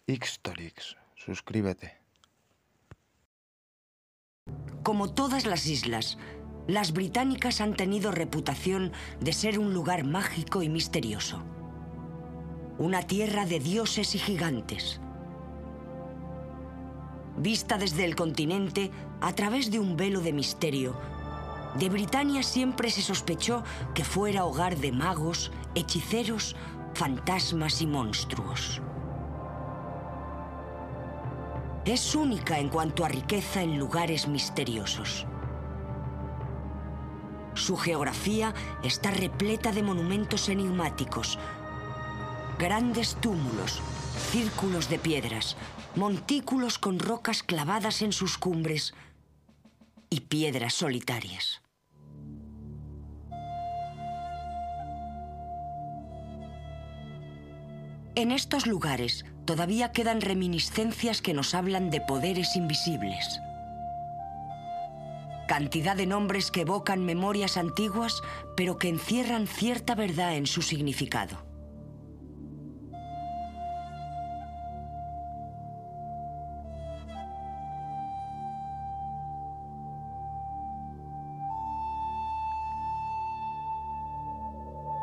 Ixtorix, suscríbete. Como todas las islas, las británicas han tenido reputación de ser un lugar mágico y misterioso. Una tierra de dioses y gigantes. Vista desde el continente, a través de un velo de misterio, de Britania siempre se sospechó que fuera hogar de magos, hechiceros, fantasmas y monstruos. Es única en cuanto a riqueza en lugares misteriosos. Su geografía está repleta de monumentos enigmáticos, grandes túmulos, círculos de piedras, montículos con rocas clavadas en sus cumbres y piedras solitarias. En estos lugares todavía quedan reminiscencias que nos hablan de poderes invisibles. Cantidad de nombres que evocan memorias antiguas, pero que encierran cierta verdad en su significado.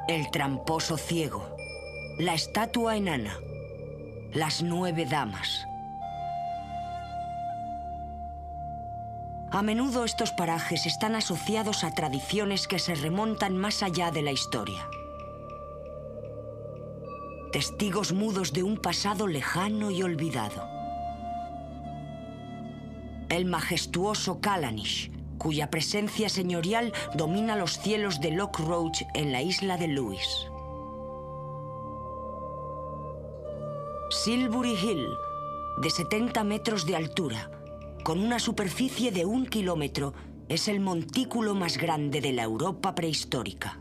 El tramposo ciego. La estatua enana, las 9 damas. A menudo estos parajes están asociados a tradiciones que se remontan más allá de la historia. Testigos mudos de un pasado lejano y olvidado. El majestuoso Callanish, cuya presencia señorial domina los cielos de Loch Roach en la isla de Lewis. Silbury Hill, de 70 metros de altura, con una superficie de 1 kilómetro, es el montículo más grande de la Europa prehistórica.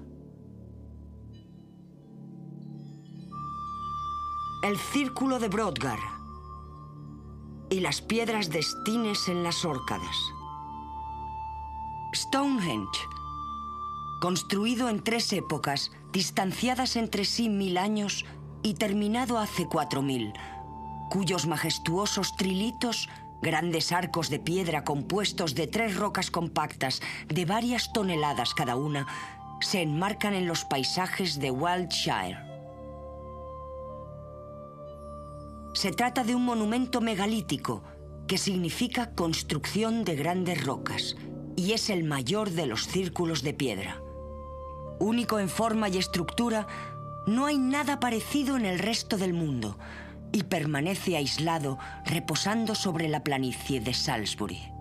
El Círculo de Brodgar y las piedras de Stines en las Órcadas. Stonehenge, construido en 3 épocas, distanciadas entre sí 1000 años, y terminado hace 4000, cuyos majestuosos trilitos, grandes arcos de piedra compuestos de 3 rocas compactas de varias toneladas cada una, se enmarcan en los paisajes de Wiltshire. Se trata de un monumento megalítico que significa construcción de grandes rocas y es el mayor de los círculos de piedra. Único en forma y estructura, no hay nada parecido en el resto del mundo y permanece aislado, reposando sobre la planicie de Salisbury.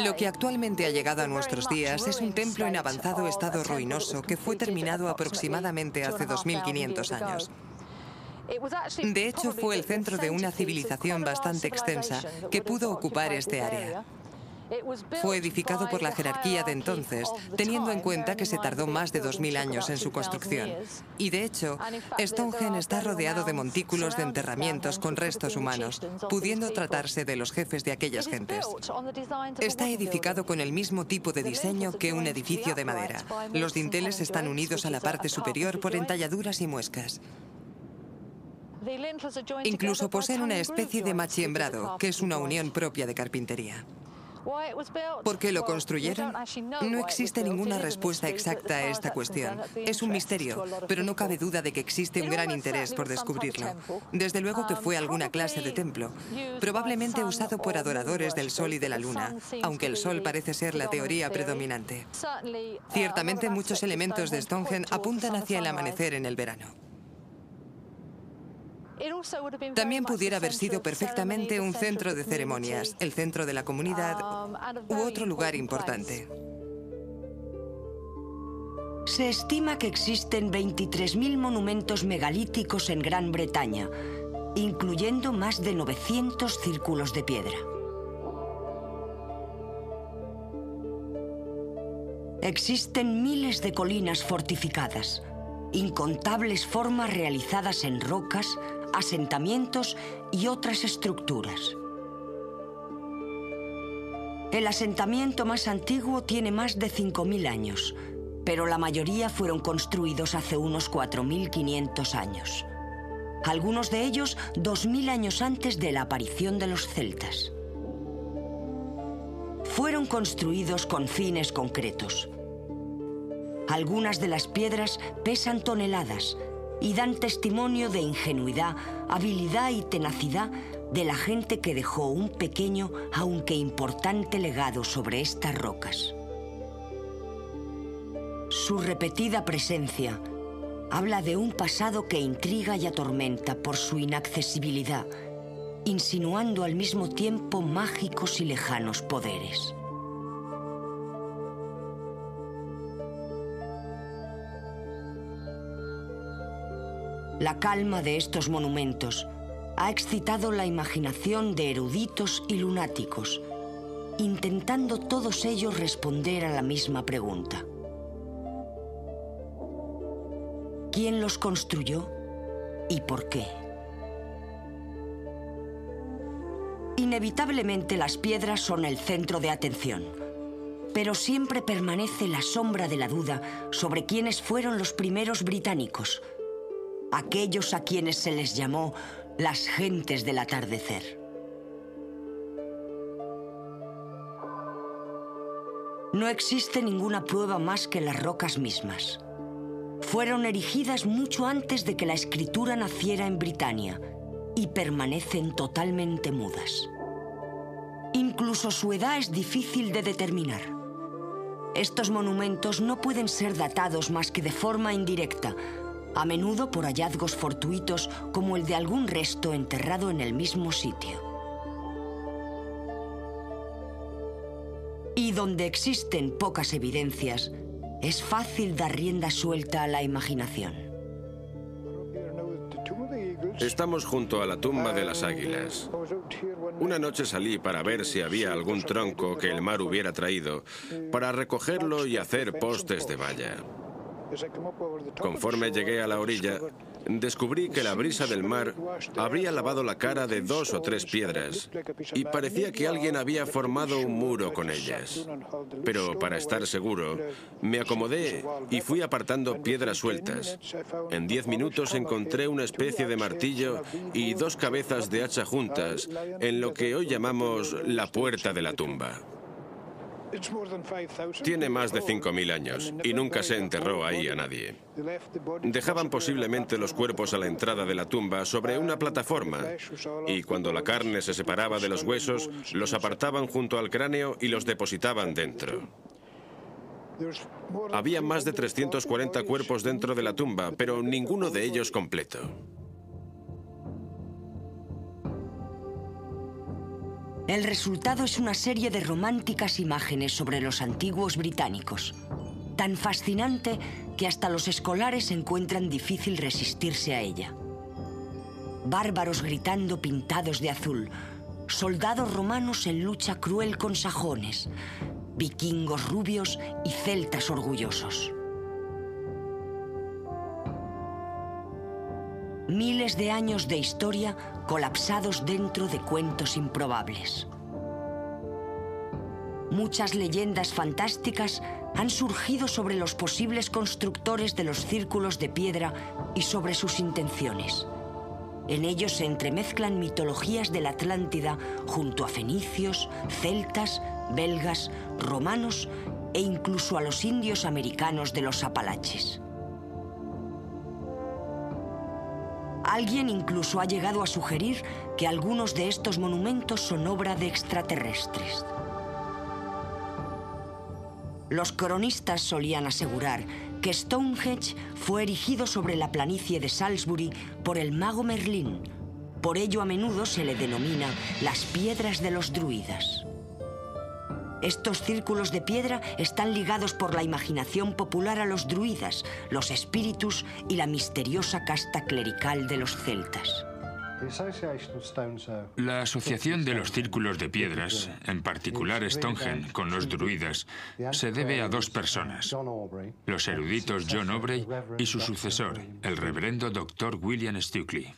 Lo que actualmente ha llegado a nuestros días es un templo en avanzado estado ruinoso que fue terminado aproximadamente hace 2500 años. De hecho, fue el centro de una civilización bastante extensa que pudo ocupar este área. Fue edificado por la jerarquía de entonces, teniendo en cuenta que se tardó más de 2000 años en su construcción. Y de hecho, Stonehenge está rodeado de montículos de enterramientos con restos humanos, pudiendo tratarse de los jefes de aquellas gentes. Está edificado con el mismo tipo de diseño que un edificio de madera. Los dinteles están unidos a la parte superior por entalladuras y muescas. Incluso poseen una especie de machiembrado, que es una unión propia de carpintería. ¿Por qué lo construyeron? No existe ninguna respuesta exacta a esta cuestión. Es un misterio, pero no cabe duda de que existe un gran interés por descubrirlo. Desde luego que fue alguna clase de templo, probablemente usado por adoradores del sol y de la luna, aunque el sol parece ser la teoría predominante. Ciertamente muchos elementos de Stonehenge apuntan hacia el amanecer en el verano. También pudiera haber sido perfectamente un centro de ceremonias, el centro de la comunidad u otro lugar importante. Se estima que existen 23.000 monumentos megalíticos en Gran Bretaña, incluyendo más de 900 círculos de piedra. Existen miles de colinas fortificadas, incontables formas realizadas en rocas, asentamientos y otras estructuras. El asentamiento más antiguo tiene más de 5000 años, pero la mayoría fueron construidos hace unos 4500 años. algunos de ellos 2000 años antes de la aparición de los celtas. Fueron construidos con fines concretos. Algunas de las piedras pesan toneladas y dan testimonio de ingenuidad, habilidad y tenacidad de la gente que dejó un pequeño, aunque importante legado sobre estas rocas. Su repetida presencia habla de un pasado que intriga y atormenta por su inaccesibilidad, insinuando al mismo tiempo mágicos y lejanos poderes. La calma de estos monumentos ha excitado la imaginación de eruditos y lunáticos, intentando todos ellos responder a la misma pregunta. ¿Quién los construyó y por qué? Inevitablemente las piedras son el centro de atención, pero siempre permanece la sombra de la duda sobre quiénes fueron los primeros británicos, aquellos a quienes se les llamó las gentes del atardecer. No existe ninguna prueba más que las rocas mismas. Fueron erigidas mucho antes de que la escritura naciera en Britania y permanecen totalmente mudas. Incluso su edad es difícil de determinar. Estos monumentos no pueden ser datados más que de forma indirecta, a menudo por hallazgos fortuitos como el de algún resto enterrado en el mismo sitio. Y donde existen pocas evidencias, es fácil dar rienda suelta a la imaginación. Estamos junto a la tumba de las águilas. Una noche salí para ver si había algún tronco que el mar hubiera traído, para recogerlo y hacer postes de valla. Conforme llegué a la orilla, descubrí que la brisa del mar habría lavado la cara de 2 o 3 piedras y parecía que alguien había formado un muro con ellas. Pero para estar seguro, me acomodé y fui apartando piedras sueltas. En 10 minutos encontré una especie de martillo y 2 cabezas de hacha juntas en lo que hoy llamamos la puerta de la tumba. Tiene más de 5000 años y nunca se enterró ahí a nadie. Dejaban posiblemente los cuerpos a la entrada de la tumba sobre una plataforma y cuando la carne se separaba de los huesos, los apartaban junto al cráneo y los depositaban dentro. Había más de 340 cuerpos dentro de la tumba, pero ninguno de ellos completo. El resultado es una serie de románticas imágenes sobre los antiguos británicos, tan fascinante que hasta los escolares encuentran difícil resistirse a ella. Bárbaros gritando pintados de azul, soldados romanos en lucha cruel con sajones, vikingos rubios y celtas orgullosos. Miles de años de historia colapsados dentro de cuentos improbables. Muchas leyendas fantásticas han surgido sobre los posibles constructores de los círculos de piedra y sobre sus intenciones. En ellos se entremezclan mitologías de la Atlántida junto a fenicios, celtas, belgas, romanos e incluso a los indios americanos de los Apalaches. Alguien incluso ha llegado a sugerir que algunos de estos monumentos son obra de extraterrestres. Los cronistas solían asegurar que Stonehenge fue erigido sobre la planicie de Salisbury por el mago Merlín. Por ello a menudo se le denomina las piedras de los druidas. Estos círculos de piedra están ligados por la imaginación popular a los druidas, los espíritus y la misteriosa casta clerical de los celtas. La asociación de los círculos de piedras, en particular Stonehenge, con los druidas, se debe a 2 personas, los eruditos John Aubrey y su sucesor, el reverendo Dr. William Stukeley.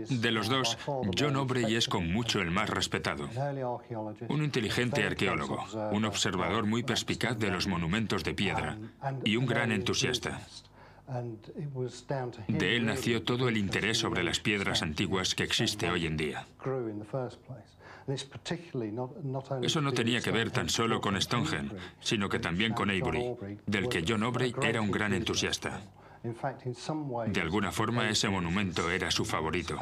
De los 2, John Aubrey es con mucho el más respetado. Un inteligente arqueólogo, un observador muy perspicaz de los monumentos de piedra y un gran entusiasta. De él nació todo el interés sobre las piedras antiguas que existe hoy en día. Eso no tenía que ver tan solo con Stonehenge, sino que también con Avebury, del que John Aubrey era un gran entusiasta. De alguna forma, ese monumento era su favorito.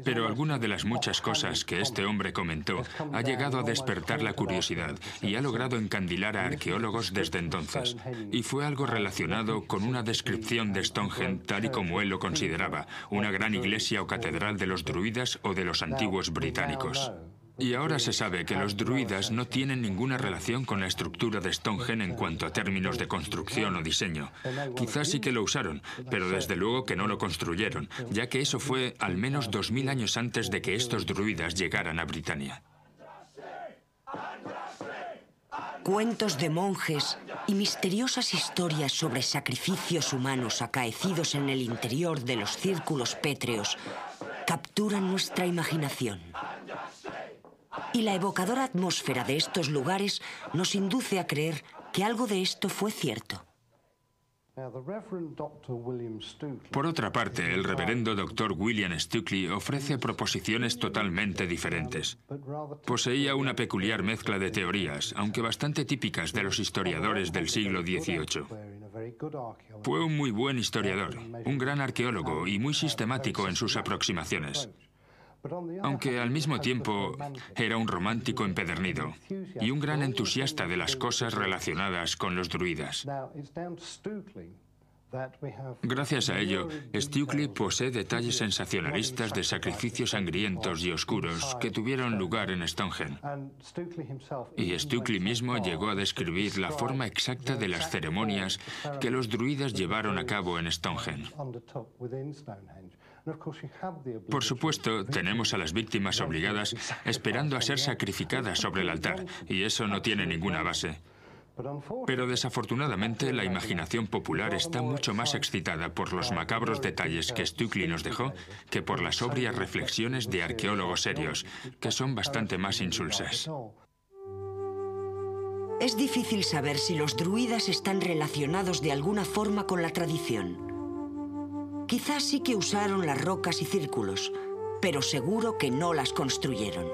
Pero alguna de las muchas cosas que este hombre comentó ha llegado a despertar la curiosidad y ha logrado encandilar a arqueólogos desde entonces. Y fue algo relacionado con una descripción de Stonehenge tal y como él lo consideraba, una gran iglesia o catedral de los druidas o de los antiguos británicos. Y ahora se sabe que los druidas no tienen ninguna relación con la estructura de Stonehenge en cuanto a términos de construcción o diseño. Quizás sí que lo usaron, pero desde luego que no lo construyeron, ya que eso fue al menos 2000 años antes de que estos druidas llegaran a Britania. Cuentos de monjes y misteriosas historias sobre sacrificios humanos acaecidos en el interior de los círculos pétreos capturan nuestra imaginación. Y la evocadora atmósfera de estos lugares nos induce a creer que algo de esto fue cierto. Por otra parte, el reverendo Dr. William Stukeley ofrece proposiciones totalmente diferentes. Poseía una peculiar mezcla de teorías, aunque bastante típicas de los historiadores del siglo XVIII. Fue un muy buen historiador, un gran arqueólogo y muy sistemático en sus aproximaciones. Aunque al mismo tiempo era un romántico empedernido y un gran entusiasta de las cosas relacionadas con los druidas. Gracias a ello, Stukeley posee detalles sensacionalistas de sacrificios sangrientos y oscuros que tuvieron lugar en Stonehenge. Y Stukeley mismo llegó a describir la forma exacta de las ceremonias que los druidas llevaron a cabo en Stonehenge. Por supuesto, tenemos a las víctimas obligadas esperando a ser sacrificadas sobre el altar, y eso no tiene ninguna base. Pero desafortunadamente la imaginación popular está mucho más excitada por los macabros detalles que Stukeley nos dejó que por las sobrias reflexiones de arqueólogos serios, que son bastante más insulsas. Es difícil saber si los druidas están relacionados de alguna forma con la tradición. Quizás sí que usaron las rocas y círculos, pero seguro que no las construyeron.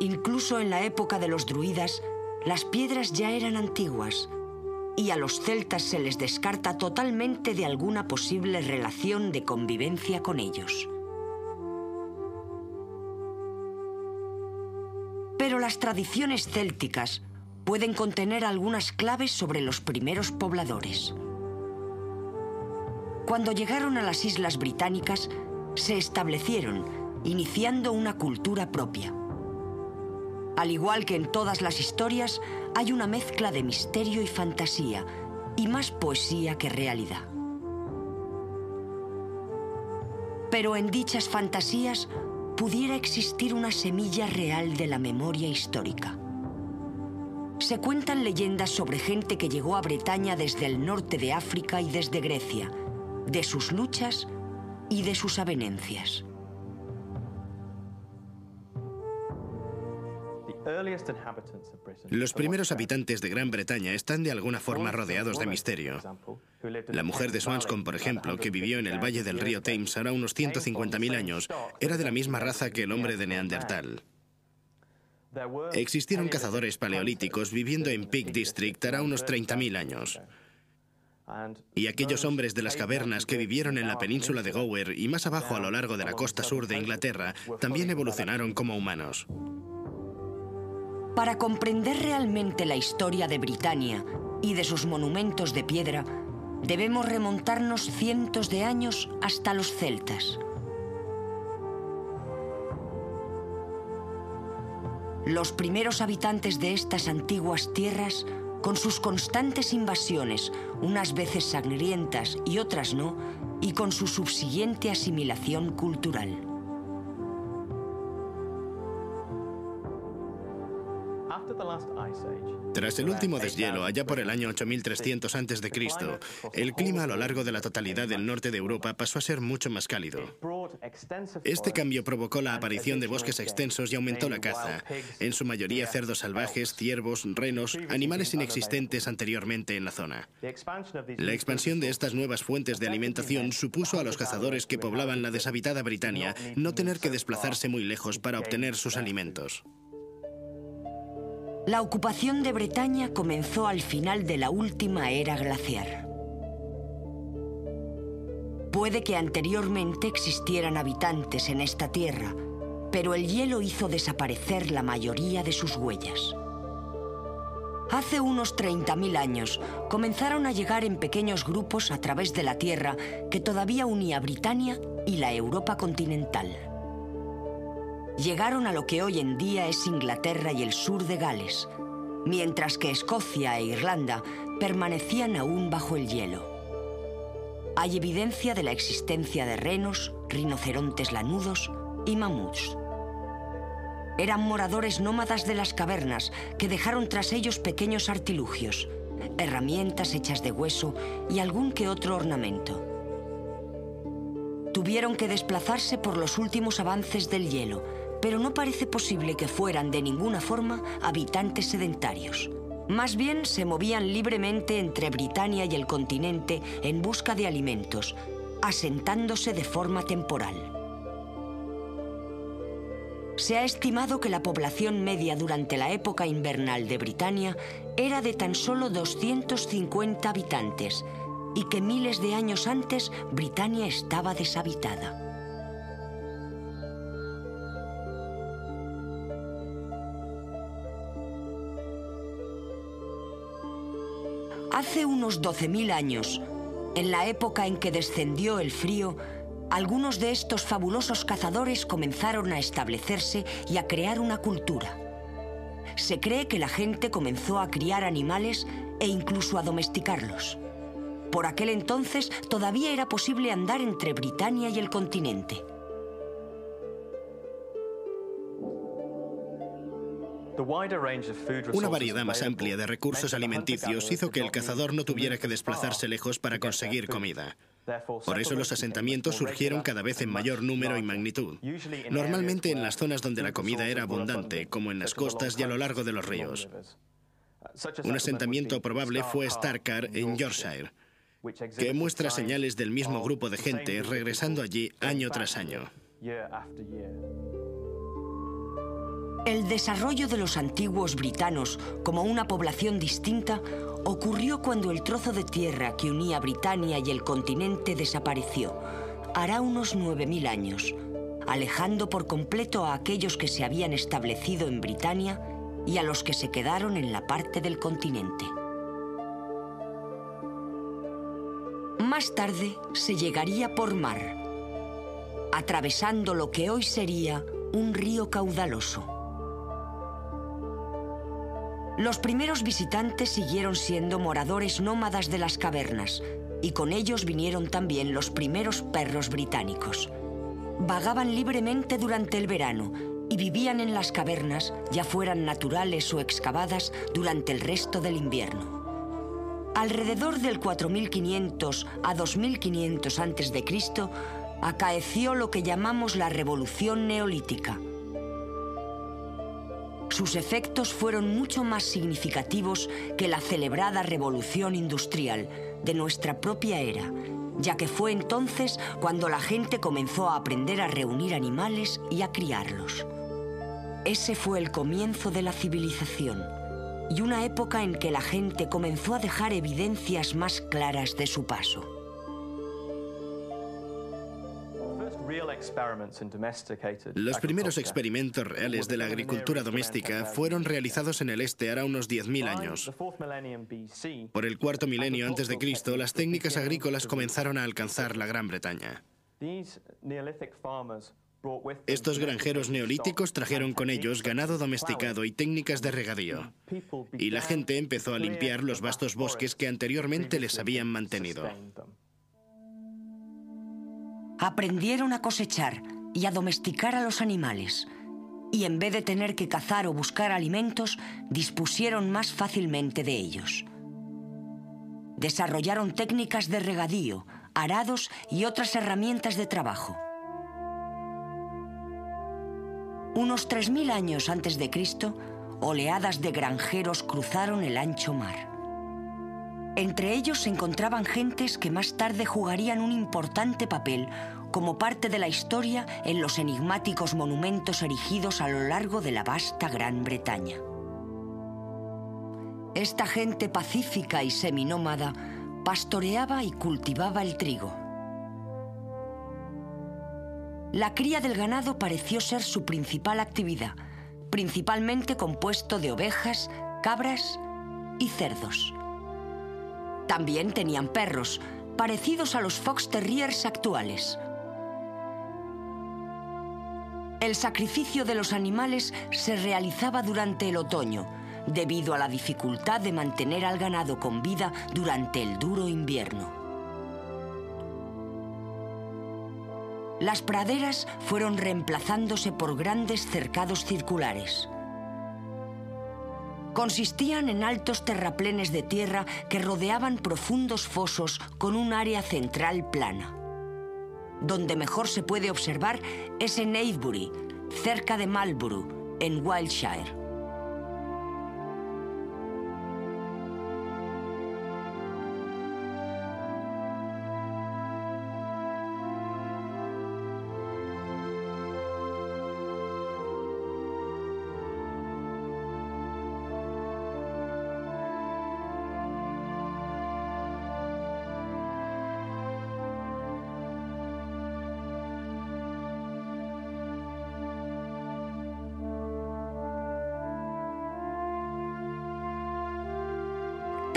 Incluso en la época de los druidas, las piedras ya eran antiguas, y a los celtas se les descarta totalmente de alguna posible relación de convivencia con ellos. Pero las tradiciones célticas pueden contener algunas claves sobre los primeros pobladores. Cuando llegaron a las Islas Británicas, se establecieron, iniciando una cultura propia. Al igual que en todas las historias, hay una mezcla de misterio y fantasía, y más poesía que realidad. Pero en dichas fantasías pudiera existir una semilla real de la memoria histórica. Se cuentan leyendas sobre gente que llegó a Bretaña desde el norte de África y desde Grecia, de sus luchas y de sus avenencias. Los primeros habitantes de Gran Bretaña están de alguna forma rodeados de misterio. La mujer de Swanscombe, por ejemplo, que vivió en el valle del río Thames hará unos 150.000 años, era de la misma raza que el hombre de Neandertal. Existieron cazadores paleolíticos viviendo en Peak District hará unos 30.000 años. Y aquellos hombres de las cavernas que vivieron en la península de Gower y más abajo a lo largo de la costa sur de Inglaterra también evolucionaron como humanos. Para comprender realmente la historia de Britania y de sus monumentos de piedra, debemos remontarnos cientos de años hasta los celtas. Los primeros habitantes de estas antiguas tierras, con sus constantes invasiones, unas veces sangrientas y otras no, y con su subsiguiente asimilación cultural. Tras el último deshielo, allá por el año 8300 a.C., el clima a lo largo de la totalidad del norte de Europa pasó a ser mucho más cálido. Este cambio provocó la aparición de bosques extensos y aumentó la caza, en su mayoría cerdos salvajes, ciervos, renos, animales inexistentes anteriormente en la zona. La expansión de estas nuevas fuentes de alimentación supuso a los cazadores que poblaban la deshabitada Britania no tener que desplazarse muy lejos para obtener sus alimentos. La ocupación de Bretaña comenzó al final de la última era glaciar. Puede que anteriormente existieran habitantes en esta tierra, pero el hielo hizo desaparecer la mayoría de sus huellas. Hace unos 30.000 años comenzaron a llegar en pequeños grupos a través de la tierra que todavía unía Britania y la Europa continental. Llegaron a lo que hoy en día es Inglaterra y el sur de Gales, mientras que Escocia e Irlanda permanecían aún bajo el hielo. Hay evidencia de la existencia de renos, rinocerontes lanudos y mamuts. Eran moradores nómadas de las cavernas que dejaron tras ellos pequeños artilugios, herramientas hechas de hueso y algún que otro ornamento. Tuvieron que desplazarse por los últimos avances del hielo, pero no parece posible que fueran de ninguna forma habitantes sedentarios. Más bien se movían libremente entre Britania y el continente en busca de alimentos, asentándose de forma temporal. Se ha estimado que la población media durante la época invernal de Britania era de tan solo 250 habitantes y que miles de años antes Britania estaba deshabitada. Hace unos 12.000 años, en la época en que descendió el frío, algunos de estos fabulosos cazadores comenzaron a establecerse y a crear una cultura. Se cree que la gente comenzó a criar animales e incluso a domesticarlos. Por aquel entonces todavía era posible andar entre Britania y el continente. Una variedad más amplia de recursos alimenticios hizo que el cazador no tuviera que desplazarse lejos para conseguir comida. Por eso los asentamientos surgieron cada vez en mayor número y magnitud, normalmente en las zonas donde la comida era abundante, como en las costas y a lo largo de los ríos. Un asentamiento probable fue Starkar, en Yorkshire, que muestra señales del mismo grupo de gente regresando allí año tras año. El desarrollo de los antiguos britanos como una población distinta ocurrió cuando el trozo de tierra que unía Britania y el continente desapareció, hará unos 9.000 años, alejando por completo a aquellos que se habían establecido en Britania y a los que se quedaron en la parte del continente. Más tarde se llegaría por mar, atravesando lo que hoy sería un río caudaloso. Los primeros visitantes siguieron siendo moradores nómadas de las cavernas, y con ellos vinieron también los primeros perros británicos. Vagaban libremente durante el verano y vivían en las cavernas, ya fueran naturales o excavadas, durante el resto del invierno. Alrededor del 4500 a 2500 a.C., acaeció lo que llamamos la Revolución Neolítica. Sus efectos fueron mucho más significativos que la celebrada Revolución Industrial de nuestra propia era, ya que fue entonces cuando la gente comenzó a aprender a reunir animales y a criarlos. Ese fue el comienzo de la civilización y una época en que la gente comenzó a dejar evidencias más claras de su paso. Los primeros experimentos reales de la agricultura doméstica fueron realizados en el este hará unos 10.000 años. Por el cuarto milenio antes de Cristo, las técnicas agrícolas comenzaron a alcanzar la Gran Bretaña. Estos granjeros neolíticos trajeron con ellos ganado domesticado y técnicas de regadío, y la gente empezó a limpiar los vastos bosques que anteriormente les habían mantenido. Aprendieron a cosechar y a domesticar a los animales, y en vez de tener que cazar o buscar alimentos, dispusieron más fácilmente de ellos. Desarrollaron técnicas de regadío, arados y otras herramientas de trabajo. Unos 3000 años antes de Cristo, oleadas de granjeros cruzaron el ancho mar. Entre ellos se encontraban gentes que más tarde jugarían un importante papel como parte de la historia en los enigmáticos monumentos erigidos a lo largo de la vasta Gran Bretaña. Esta gente pacífica y seminómada pastoreaba y cultivaba el trigo. La cría del ganado pareció ser su principal actividad, principalmente compuesto de ovejas, cabras y cerdos. También tenían perros, parecidos a los fox terriers actuales. El sacrificio de los animales se realizaba durante el otoño, debido a la dificultad de mantener al ganado con vida durante el duro invierno. Las praderas fueron reemplazándose por grandes cercados circulares. Consistían en altos terraplenes de tierra que rodeaban profundos fosos con un área central plana. Donde mejor se puede observar es en Avebury, cerca de Marlborough, en Wiltshire.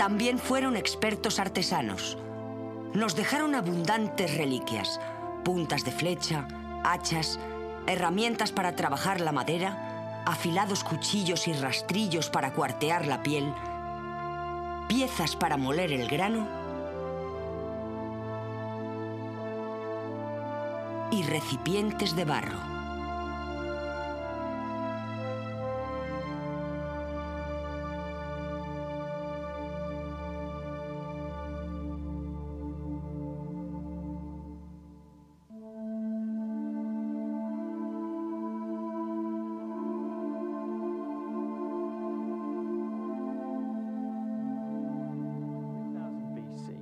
También fueron expertos artesanos. Nos dejaron abundantes reliquias, puntas de flecha, hachas, herramientas para trabajar la madera, afilados cuchillos y rastrillos para cuartear la piel, piezas para moler el grano y recipientes de barro.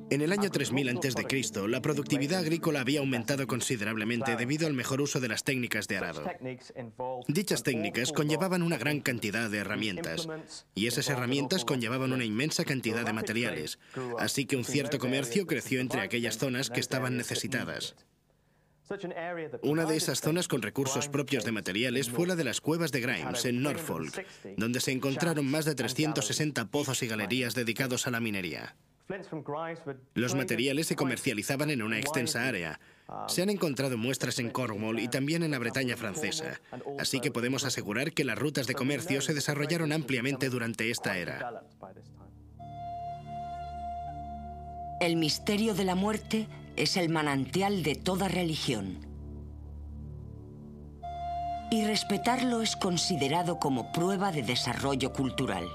En el año 3000 a.C., la productividad agrícola había aumentado considerablemente debido al mejor uso de las técnicas de arado. Dichas técnicas conllevaban una gran cantidad de herramientas, y esas herramientas conllevaban una inmensa cantidad de materiales, así que un cierto comercio creció entre aquellas zonas que estaban necesitadas. Una de esas zonas con recursos propios de materiales fue la de las cuevas de Grimes, en Norfolk, donde se encontraron más de 360 pozos y galerías dedicados a la minería. Los materiales se comercializaban en una extensa área. Se han encontrado muestras en Cornwall y también en la Bretaña francesa, así que podemos asegurar que las rutas de comercio se desarrollaron ampliamente durante esta era. El misterio de la muerte es el manantial de toda religión. Y respetarlo es considerado como prueba de desarrollo cultural.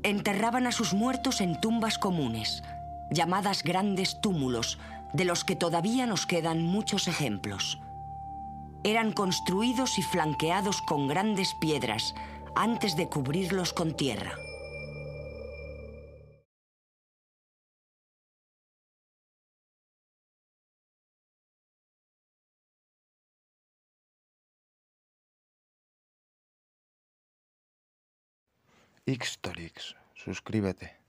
Enterraban a sus muertos en tumbas comunes, llamadas grandes túmulos, de los que todavía nos quedan muchos ejemplos. Eran construidos y flanqueados con grandes piedras antes de cubrirlos con tierra. Xtorix, suscríbete.